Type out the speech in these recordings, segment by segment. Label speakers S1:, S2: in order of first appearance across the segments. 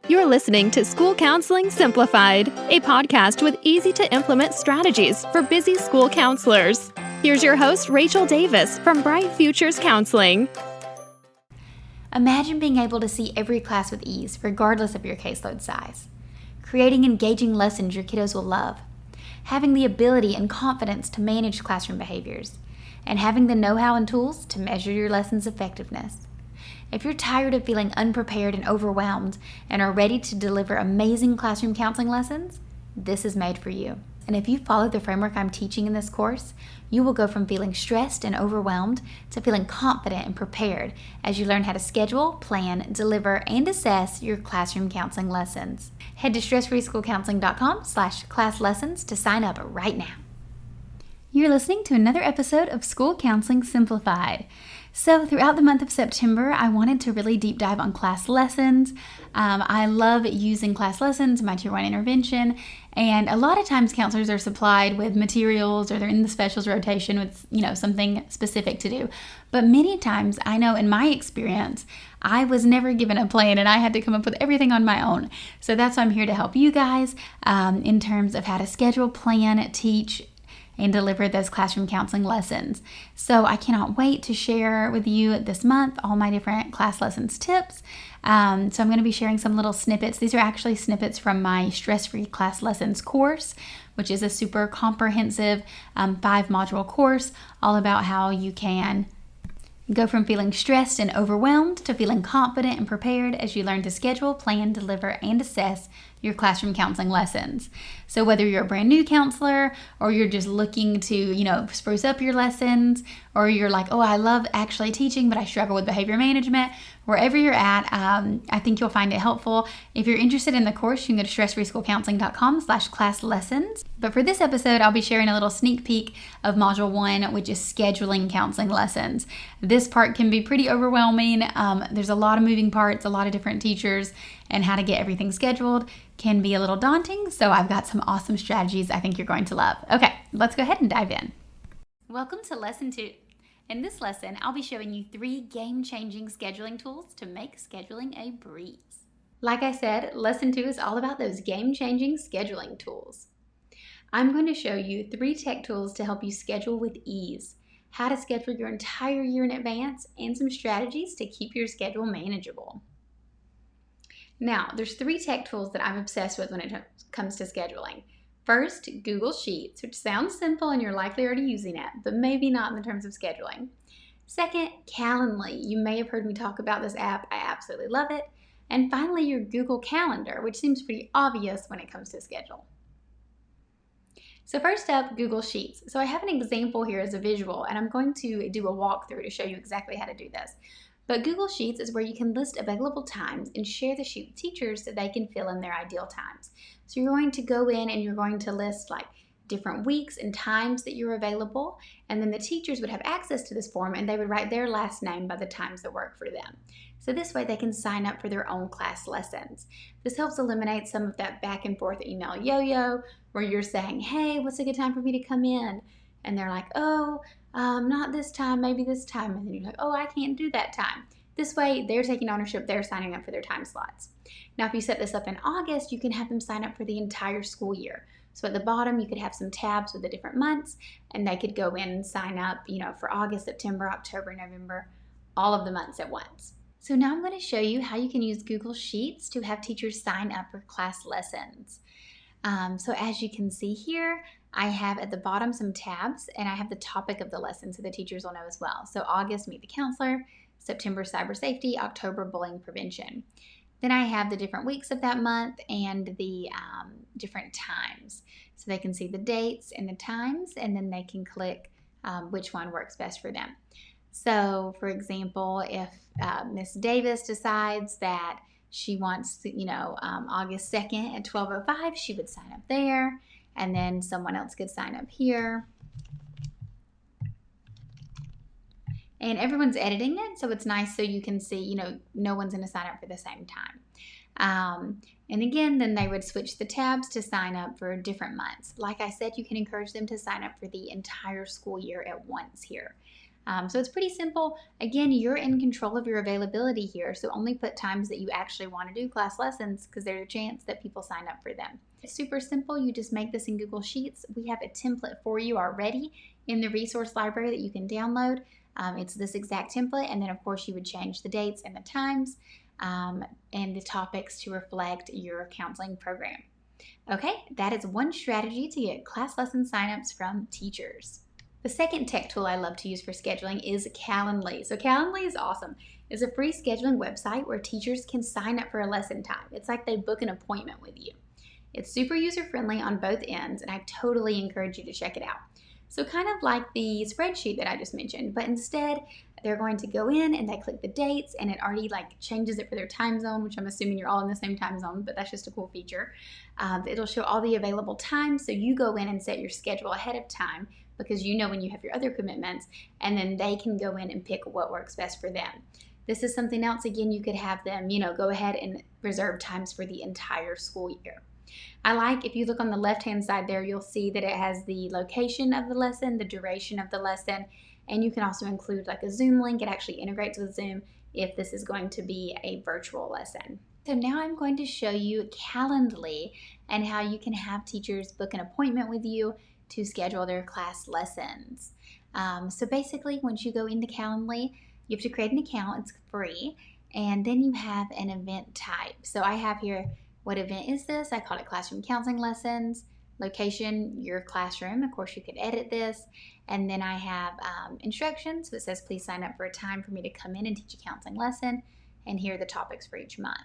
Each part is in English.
S1: You're listening to School Counseling Simplified, a podcast with easy-to-implement strategies for busy school counselors. Here's your host, Rachel Davis from Bright Futures Counseling.
S2: Imagine being able to see every class with ease, regardless of your caseload size. Creating engaging lessons your kiddos will love. Having the ability and confidence to manage classroom behaviors. And having the know-how and tools to measure your lessons' effectiveness. If you're tired of feeling unprepared and overwhelmed and are ready to deliver amazing classroom counseling lessons, this is made for you. And if you follow the framework I'm teaching in this course, you will go from feeling stressed and overwhelmed to feeling confident and prepared as you learn how to schedule, plan, deliver, and assess your classroom counseling lessons. Head to stressfreeschoolcounseling.com/class lessons to sign up right now. You're listening to another episode of School Counseling Simplified. So throughout the month of September, I wanted to really deep dive on class lessons. I love using class lessons in my Tier 1 intervention, and a lot of times counselors are supplied with materials or they're in the specials rotation with, something specific to do. But many times, I know in my experience, I was never given a plan and I had to come up with everything on my own. So that's why I'm here to help you guys in terms of how to schedule, plan, teach, and deliver those classroom counseling lessons. So I cannot wait to share with you this month all my different class lessons tips. So I'm going to be sharing some little snippets. These are actually snippets from my Stress-Free Class Lessons course, which is a super comprehensive 5-module course all about how you can go from feeling stressed and overwhelmed to feeling confident and prepared as you learn to schedule, plan, deliver, and assess your classroom counseling lessons. So whether you're a brand new counselor or you're just looking to, spruce up your lessons, or you're like, oh, I love actually teaching, but I struggle with behavior management, wherever you're at, I think you'll find it helpful. If you're interested in the course, you can go to stressfreeschoolcounseling.com/class lessons. But for this episode, I'll be sharing a little sneak peek of Module 1, which is scheduling counseling lessons. This part can be pretty overwhelming. There's a lot of moving parts, a lot of different teachers, and how to get everything scheduled can be a little daunting. So I've got some awesome strategies I think you're going to love. Okay, let's go ahead and dive in. Welcome to Lesson 2. In this lesson, I'll be showing you 3 game-changing scheduling tools to make scheduling a breeze. Like I said, Lesson 2 is all about those game-changing scheduling tools. I'm going to show you 3 tech tools to help you schedule with ease, how to schedule your entire year in advance, and some strategies to keep your schedule manageable. Now, there's 3 tech tools that I'm obsessed with when it comes to scheduling. First, Google Sheets, which sounds simple and you're likely already using it, but maybe not in the terms of scheduling. Second, Calendly. You may have heard me talk about this app. I absolutely love it. And finally, your Google Calendar, which seems pretty obvious when it comes to schedule. So first up, Google Sheets. So I have an example here as a visual, and I'm going to do a walkthrough to show you exactly how to do this. But Google Sheets is where you can list available times and share the sheet with teachers so they can fill in their ideal times. So you're going to go in and you're going to list like different weeks and times that you're available, and then the teachers would have access to this form and they would write their last name by the times that work for them. So this way they can sign up for their own class lessons. This helps eliminate some of that back and forth email yo-yo where you're saying, hey, what's a good time for me to come in? And they're like, not this time, maybe this time. And then you're like, oh, I can't do that time. This way, they're taking ownership, they're signing up for their time slots. Now, if you set this up in August, you can have them sign up for the entire school year. So at the bottom, you could have some tabs with the different months, and they could go in and sign up, for August, September, October, November, all of the months at once. So now I'm going to show you how you can use Google Sheets to have teachers sign up for class lessons. So as you can see here, I have at the bottom some tabs, and I have the topic of the lesson so the teachers will know as well. So August, meet the counselor, September, cyber safety, October, bullying prevention. Then I have the different weeks of that month and the different times. So they can see the dates and the times, and then they can click which one works best for them. So for example, if Miss Davis decides that she wants, August 2nd at 12:05, she would sign up there, and then someone else could sign up here. And everyone's editing it, so it's nice so you can see, no one's going to sign up for the same time. And again, then they would switch the tabs to sign up for different months. Like I said, you can encourage them to sign up for the entire school year at once here. So it's pretty simple. Again, you're in control of your availability here, so only put times that you actually want to do class lessons because there's a chance that people sign up for them. It's super simple. You just make this in Google Sheets. We have a template for you already in the resource library that you can download. It's this exact template, and then of course you would change the dates and the times and the topics to reflect your counseling program. Okay, that is one strategy to get class lesson signups from teachers. The second tech tool I love to use for scheduling is Calendly. So Calendly is awesome. It's a free scheduling website where teachers can sign up for a lesson time. It's like they book an appointment with you. It's super user-friendly on both ends, and I totally encourage you to check it out. So kind of like the spreadsheet that I just mentioned, but instead they're going to go in and they click the dates and it already changes it for their time zone, which I'm assuming you're all in the same time zone, but that's just a cool feature. It'll show all the available times, so you go in and set your schedule ahead of time because you know when you have your other commitments, and then they can go in and pick what works best for them. This is something else, again, you could have them, go ahead and reserve times for the entire school year. If you look on the left-hand side there, you'll see that it has the location of the lesson, the duration of the lesson, and you can also include a Zoom link. It actually integrates with Zoom if this is going to be a virtual lesson. So now I'm going to show you Calendly and how you can have teachers book an appointment with you to schedule their class lessons. So basically, once you go into Calendly, you have to create an account. It's free, and then you have an event type. So I have here, what event is this? I call it Classroom Counseling Lessons. Location, your classroom. Of course, you could edit this. And then I have instructions. So it says, please sign up for a time for me to come in and teach a counseling lesson. And here are the topics for each month.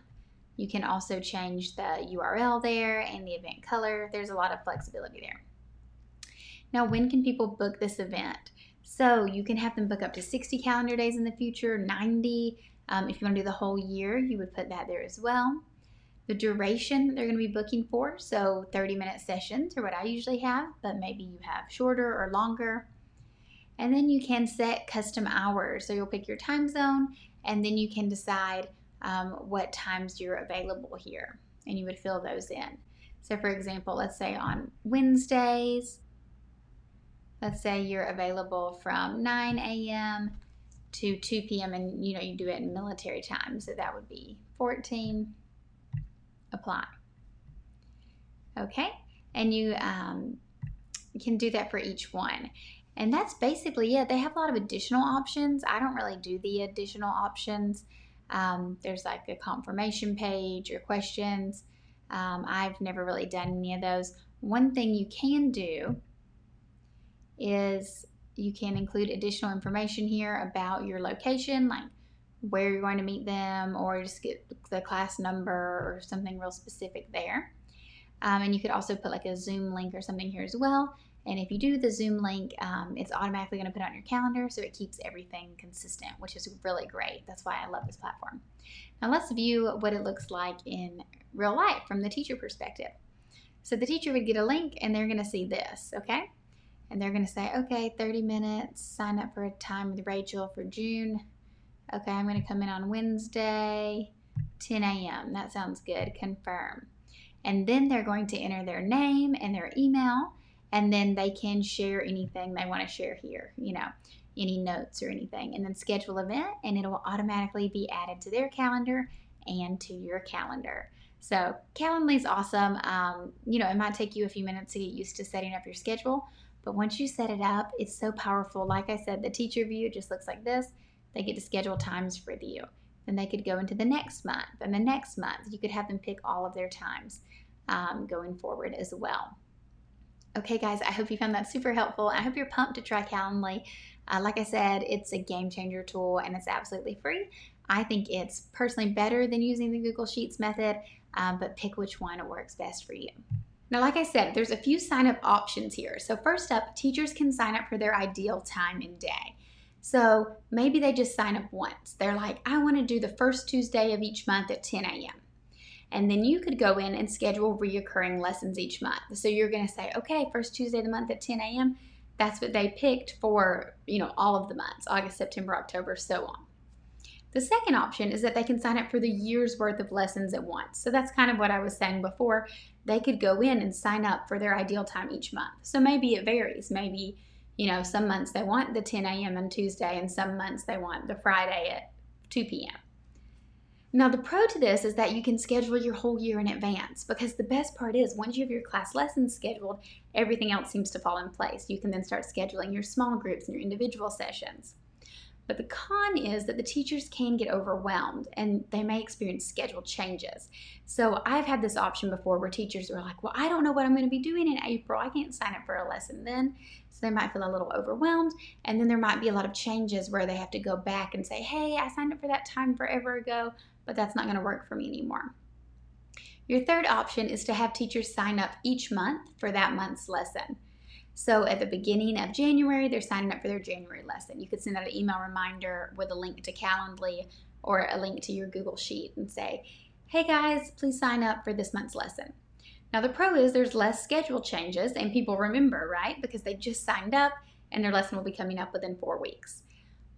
S2: You can also change the URL there and the event color. There's a lot of flexibility there. Now, when can people book this event? So you can have them book up to 60 calendar days in the future, 90. If you want to do the whole year, you would put that there as well. The duration that they're going to be booking for, so 30-minute sessions are what I usually have, but maybe you have shorter or longer. And then you can set custom hours. So you'll pick your time zone, and then you can decide what times you're available here, and you would fill those in. So for example, let's say on Wednesdays, let's say you're available from 9 a.m. to 2 p.m. and you do it in military time, so that would be 14. Apply. Okay, and you can do that for each one. And that's basically it. They have a lot of additional options. I don't really do the additional options. There's a confirmation page or questions. I've never really done any of those. One thing you can do is you can include additional information here about your location, like where you're going to meet them, or just get the class number or something real specific there. And you could also put a Zoom link or something here as well. And if you do the Zoom link, it's automatically going to put it on your calendar, so it keeps everything consistent, which is really great. That's why I love this platform. Now let's view what it looks like in real life from the teacher perspective. So the teacher would get a link and they're going to see this, okay? And they're going to say, okay, 30 minutes, sign up for a time with Rachel for June. Okay, I'm going to come in on Wednesday, 10 a.m. That sounds good. Confirm. And then they're going to enter their name and their email, and then they can share anything they want to share here, any notes or anything, and then schedule an event, and it will automatically be added to their calendar and to your calendar. So Calendly is awesome. It might take you a few minutes to get used to setting up your schedule, but once you set it up, it's so powerful. Like I said, the teacher view just looks like this. They get to schedule times for you. Then they could go into the next month, and the next month you could have them pick all of their times going forward as well. Okay, guys, I hope you found that super helpful. I hope you're pumped to try Calendly. Like I said, it's a game changer tool, and it's absolutely free. I think it's personally better than using the Google Sheets method, but pick which one works best for you. Now, like I said, there's a few sign-up options here. So first up, teachers can sign up for their ideal time and day. So maybe they just sign up once. They're like, I want to do the first Tuesday of each month at 10 a.m. And then you could go in and schedule reoccurring lessons each month. So you're going to say, okay, first Tuesday of the month at 10 a.m. That's what they picked for, all of the months, August, September, October, so on. The second option is that they can sign up for the year's worth of lessons at once. So that's kind of what I was saying before. They could go in and sign up for their ideal time each month. So maybe it varies. Maybe Some months they want the 10 a.m. on Tuesday, and some months they want the Friday at 2 p.m. Now, the pro to this is that you can schedule your whole year in advance, because the best part is once you have your class lessons scheduled, everything else seems to fall in place. You can then start scheduling your small groups and your individual sessions. But the con is that the teachers can get overwhelmed and they may experience schedule changes. So I've had this option before where teachers are like, well, I don't know what I'm going to be doing in April. I can't sign up for a lesson then. So they might feel a little overwhelmed. And then there might be a lot of changes where they have to go back and say, hey, I signed up for that time forever ago, but that's not going to work for me anymore. Your third option is to have teachers sign up each month for that month's lesson. So at the beginning of January, they're signing up for their January lesson. You could send out an email reminder with a link to Calendly or a link to your Google Sheet and say, hey guys, please sign up for this month's lesson. Now the pro is there's less schedule changes and people remember, right? Because they just signed up and their lesson will be coming up within 4 weeks.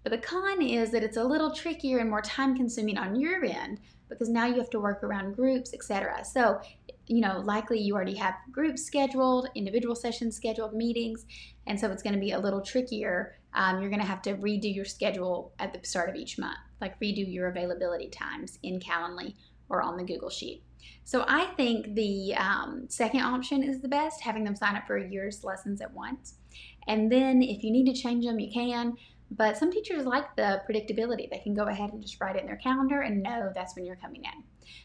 S2: But the con is that it's a little trickier and more time consuming on your end because now you have to work around groups, etc. So, likely you already have groups scheduled, individual sessions scheduled, meetings, and so it's going to be a little trickier. You're going to have to redo your schedule at the start of each month, like redo your availability times in Calendly or on the Google Sheet. So I think the second option is the best, having them sign up for a year's lessons at once. And then if you need to change them, you can. But some teachers like the predictability. They can go ahead and just write it in their calendar and know that's when you're coming in.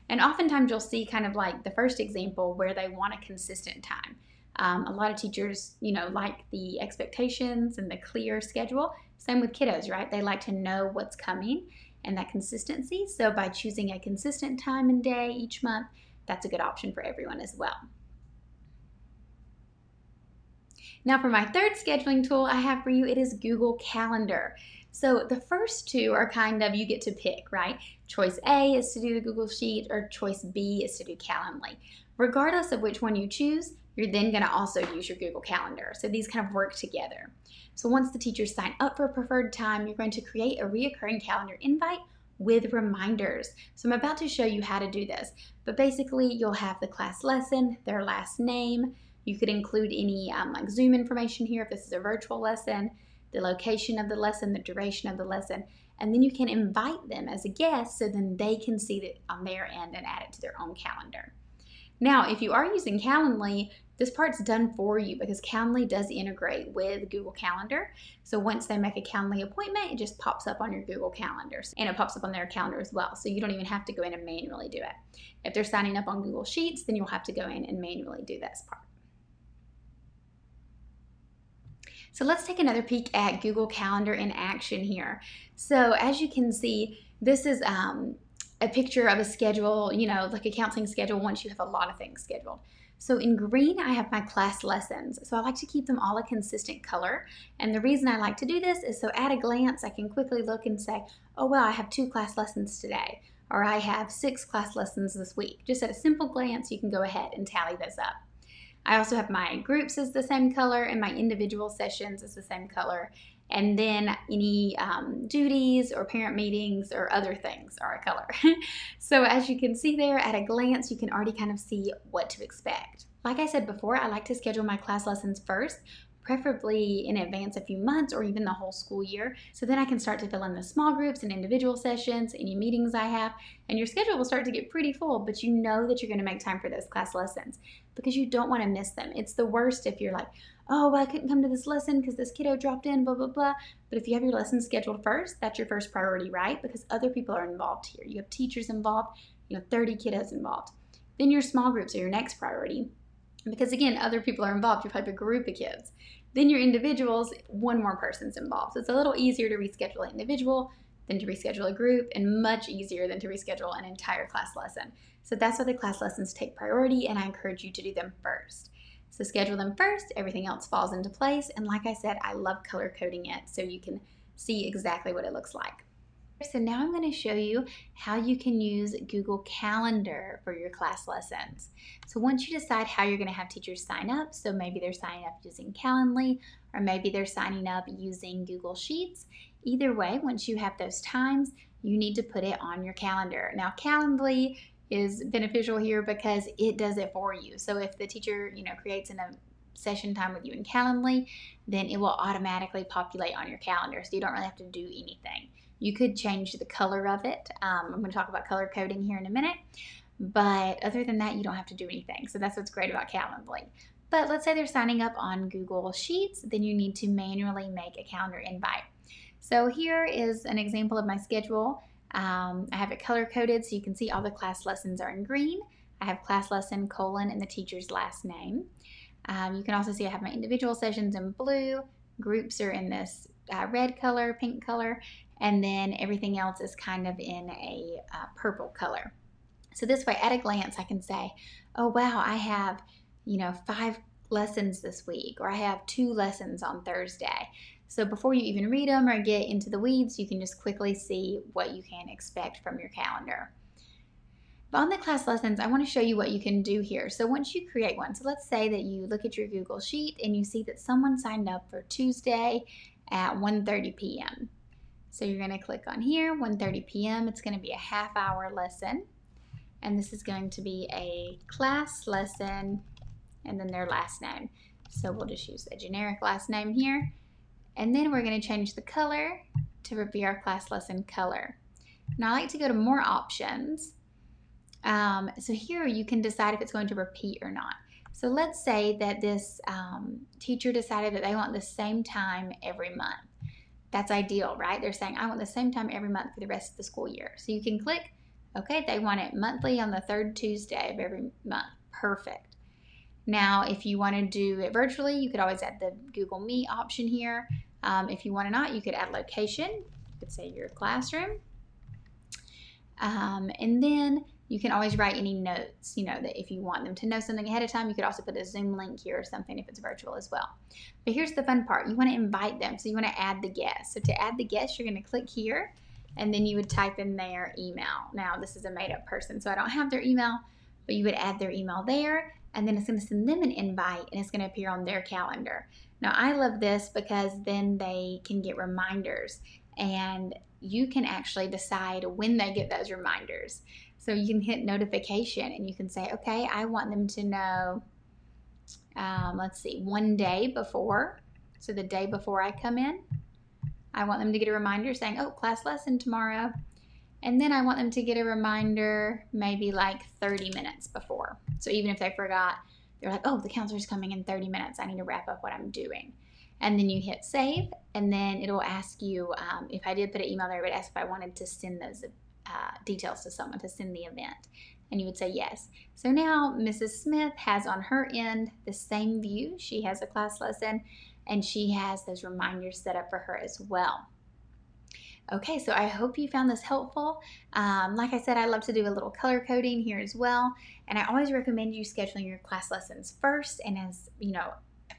S2: And oftentimes you'll see kind of like the first example where they want a consistent time. A lot of teachers, like the expectations and the clear schedule. Same with kiddos, right? They like to know what's coming and that consistency. So by choosing a consistent time and day each month, that's a good option for everyone as well. Now for my third scheduling tool I have for you, it is Google Calendar. So the first two are kind of, you get to pick, right? Choice A is to do the Google Sheet or choice B is to do Calendly. Regardless of which one you choose, you're then going to also use your Google Calendar. So these kind of work together. So once the teachers sign up for a preferred time, you're going to create a reoccurring calendar invite with reminders. So I'm about to show you how to do this. But basically, you'll have the class lesson, their last name. You could include any like Zoom information here if this is a virtual lesson, the location of the lesson, the duration of the lesson, and then you can invite them as a guest so then they can see it on their end and add it to their own calendar. Now, if you are using Calendly, this part's done for you because Calendly does integrate with Google Calendar. So once they make a Calendly appointment, it just pops up on your Google Calendar and it pops up on their calendar as well. So you don't even have to go in and manually do it. If they're signing up on Google Sheets, then you'll have to go in and manually do this part. So let's take another peek at Google Calendar in action here. So as you can see, this is a picture of a schedule, like a counseling schedule once you have a lot of things scheduled. So in green, I have my class lessons. So I like to keep them all a consistent color. And the reason I like to do this is so at a glance, I can quickly look and say, oh, well, I have 2 class lessons today, or I have 6 class lessons this week. Just at a simple glance, you can go ahead and tally this up. I also have my groups as the same color and my individual sessions as the same color. And then any duties or parent meetings or other things are a color. So as you can see there, at a glance, you can already kind of see what to expect. Like I said before, I like to schedule my class lessons first, preferably in advance a few months or even the whole school year. So then I can start to fill in the small groups and individual sessions, any meetings I have, and your schedule will start to get pretty full, but you know that you're going to make time for those class lessons because you don't want to miss them. It's the worst if you're like, oh, well, I couldn't come to this lesson because this kiddo dropped in, blah, blah, blah. But if you have your lessons scheduled first, that's your first priority, right? Because other people are involved here. You have teachers involved, 30 kiddos involved. Then your small groups are your next priority. Because again, other people are involved. You have a group of kids. Then your individuals, one more person's involved. So it's a little easier to reschedule an individual than to reschedule a group, and much easier than to reschedule an entire class lesson. So that's why the class lessons take priority, and I encourage you to do them first. So schedule them first, everything else falls into place. And like I said, I love color coding it so you can see exactly what it looks like. So now I'm going to show you how you can use Google Calendar for your class lessons. So once you decide how you're going to have teachers sign up, so maybe they're signing up using Calendly, or maybe they're signing up using Google Sheets. Either way, once you have those times, you need to put it on your calendar. Now, Calendly is beneficial here because it does it for you. So if the teacher, creates session time with you in Calendly, then it will automatically populate on your calendar, so you don't really have to do anything. You could change the color of it. I'm going to talk about color coding here in a minute, but other than that, you don't have to do anything. So that's what's great about Calendly. But let's say they're signing up on Google Sheets, then you need to manually make a calendar invite. So here is an example of my schedule. I have it color coded so you can see all the class lessons are in green. I have class lesson : and the teacher's last name. You can also see I have my individual sessions in blue, groups are in this red color, pink color, and then everything else is kind of in a purple color. So this way, at a glance, I can say, oh wow, I have 5 lessons this week, or I have 2 lessons on Thursday. So before you even read them or get into the weeds, you can just quickly see what you can expect from your calendar. But on the class lessons, I want to show you what you can do here. So once you create one, so let's say that you look at your Google Sheet and you see that someone signed up for Tuesday at 1:30 p.m. So you're going to click on here, 1:30 p.m. It's going to be a half-hour lesson. And this is going to be a class lesson and then their last name. So we'll just use a generic last name here. And then we're going to change the color to be our class lesson color. Now I like to go to more options. So here you can decide if it's going to repeat or not. So let's say that this teacher decided that they want the same time every month. That's ideal, right? They're saying, I want the same time every month for the rest of the school year. So you can click, okay, they want it monthly on the 3rd Tuesday of every month. Perfect. Now, if you want to do it virtually, you could always add the Google Meet option here. If you want to not, you could add location. You could say your classroom. And then you can always write any notes, that if you want them to know something ahead of time, you could also put a Zoom link here or something if it's virtual as well. But here's the fun part. You want to invite them. So you want to add the guest. So to add the guest, you're going to click here, and then you would type in their email. Now, this is a made-up person, so I don't have their email, but you would add their email there, and then it's going to send them an invite, and it's going to appear on their calendar. Now, I love this because then they can get reminders, and you can actually decide when they get those reminders. So you can hit notification, and you can say, okay, I want them to know, let's see, 1 day before. So the day before I come in, I want them to get a reminder saying, oh, class lesson tomorrow. And then I want them to get a reminder maybe like 30 minutes before. So even if they forgot, they're like, oh, the counselor's coming in 30 minutes. I need to wrap up what I'm doing. And then you hit save, and then it'll ask you, if I did put an email there, it would ask if I wanted to send those details to someone to send the event. And you would say yes. So now Mrs. Smith has on her end the same view. She has a class lesson, and she has those reminders set up for her as well. Okay, so I hope you found this helpful. Like I said, I love to do a little color coding here as well. And I always recommend you scheduling your class lessons first and as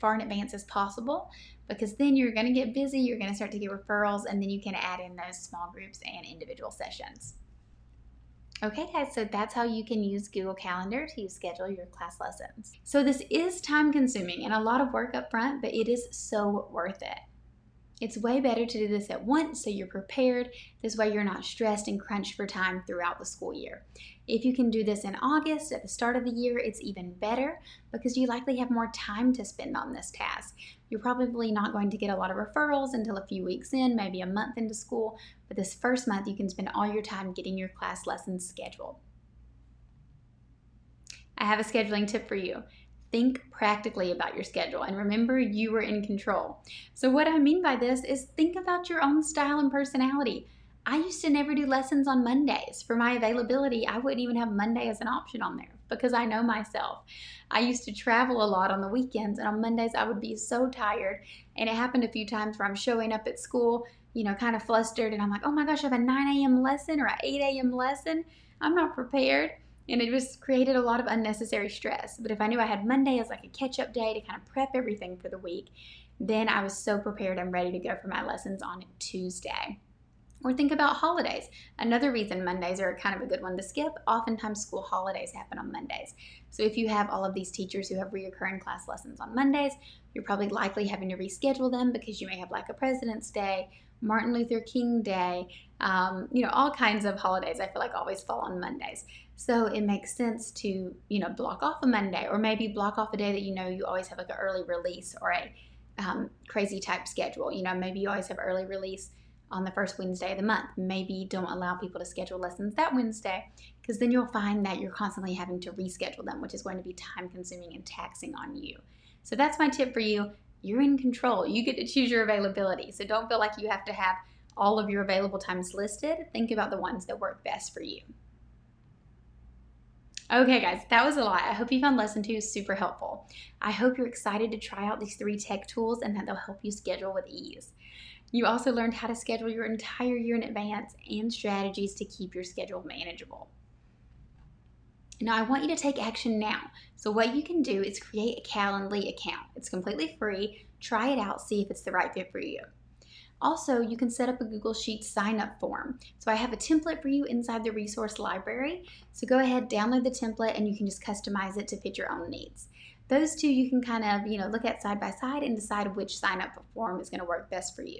S2: far in advance as possible, because then you're going to get busy, you're going to start to get referrals, and then you can add in those small groups and individual sessions. Okay guys, so that's how you can use Google Calendar to schedule your class lessons. So this is time consuming and a lot of work up front, but it is so worth it. It's way better to do this at once so you're prepared. This way you're not stressed and crunched for time throughout the school year. If you can do this in August at the start of the year, it's even better because you likely have more time to spend on this task. You're probably not going to get a lot of referrals until a few weeks in, maybe a month into school, but this first month you can spend all your time getting your class lessons scheduled. I have a scheduling tip for you. Think practically about your schedule and remember you are in control. So what I mean by this is think about your own style and personality. I used to never do lessons on Mondays. For my availability, I wouldn't even have Monday as an option on there because I know myself. I used to travel a lot on the weekends, and on Mondays I would be so tired, and it happened a few times where I'm showing up at school, kind of flustered, and I'm like, oh my gosh, I have a 9 a.m. lesson or an 8 a.m. lesson. I'm not prepared. And it just created a lot of unnecessary stress. But if I knew I had Monday as like a catch-up day to kind of prep everything for the week, then I was so prepared and ready to go for my lessons on Tuesday. Or think about holidays. Another reason Mondays are kind of a good one to skip. Oftentimes school holidays happen on Mondays. So if you have all of these teachers who have reoccurring class lessons on Mondays, you're probably likely having to reschedule them because you may have like a President's Day, Martin Luther King Day, All kinds of holidays I feel like always fall on Mondays. So it makes sense to, block off a Monday, or maybe block off a day that you always have like an early release or a crazy type schedule. Maybe you always have early release on the first Wednesday of the month. Maybe don't allow people to schedule lessons that Wednesday, because then you'll find that you're constantly having to reschedule them, which is going to be time consuming and taxing on you. So that's my tip for you. You're in control. You get to choose your availability. So don't feel like you have to have all of your available times listed. Think about the ones that work best for you. Okay guys, that was a lot. I hope you found lesson 2 super helpful. I hope you're excited to try out these 3 tech tools and that they'll help you schedule with ease. You also learned how to schedule your entire year in advance and strategies to keep your schedule manageable. Now I want you to take action now. So what you can do is create a Calendly account. It's completely free. Try it out, see if it's the right fit for you. Also, you can set up a Google Sheets sign-up form. So I have a template for you inside the resource library. So go ahead, download the template, and you can just customize it to fit your own needs. Those two you can kind of, look at side by side and decide which sign-up form is going to work best for you.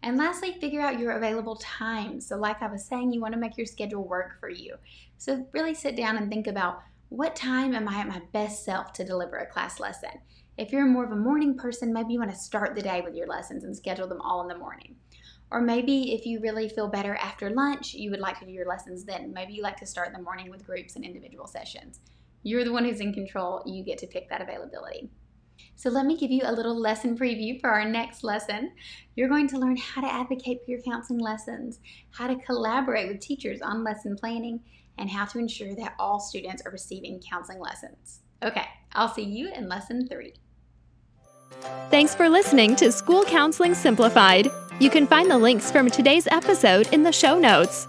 S2: And lastly, figure out your available time. So like I was saying, you want to make your schedule work for you. So really sit down and think about, what time am I at my best self to deliver a class lesson? If you're more of a morning person, maybe you want to start the day with your lessons and schedule them all in the morning. Or maybe if you really feel better after lunch, you would like to do your lessons then. Maybe you like to start in the morning with groups and individual sessions. You're the one who's in control. You get to pick that availability. So let me give you a little lesson preview for our next lesson. You're going to learn how to advocate for your counseling lessons, how to collaborate with teachers on lesson planning, and how to ensure that all students are receiving counseling lessons. Okay, I'll see you in lesson 3.
S1: Thanks for listening to School Counseling Simplified. You can find the links from today's episode in the show notes.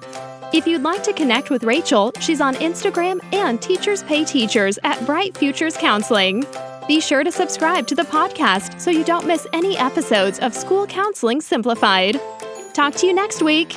S1: If you'd like to connect with Rachel, she's on Instagram and Teachers Pay Teachers at Bright Futures Counseling. Be sure to subscribe to the podcast so you don't miss any episodes of School Counseling Simplified. Talk to you next week.